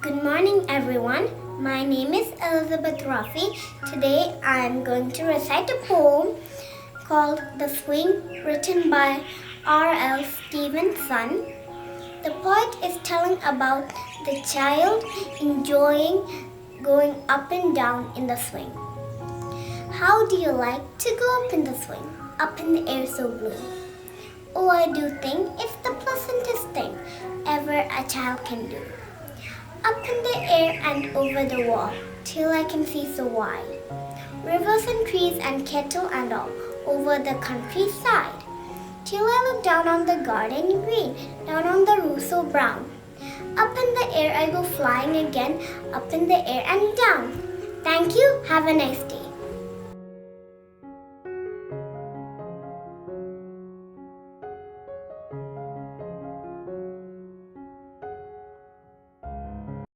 Good morning, everyone. My name is Elizabeth Rafi. Today I am going to recite a poem called The Swing, written by L Stevenson. The poet is telling about the child enjoying going up and down in the swing. How do you like to go up in the swing, up in the air so blue? Oh, I do think it's the pleasantest thing ever a child can do. Up in the air and over the wall, till I can see so wide. Rivers and trees and cattle and all, over the countryside. Till I look down on the garden green, down on the roof so brown. Up in the air I go flying again, up in the air and down. Thank you, have a nice day.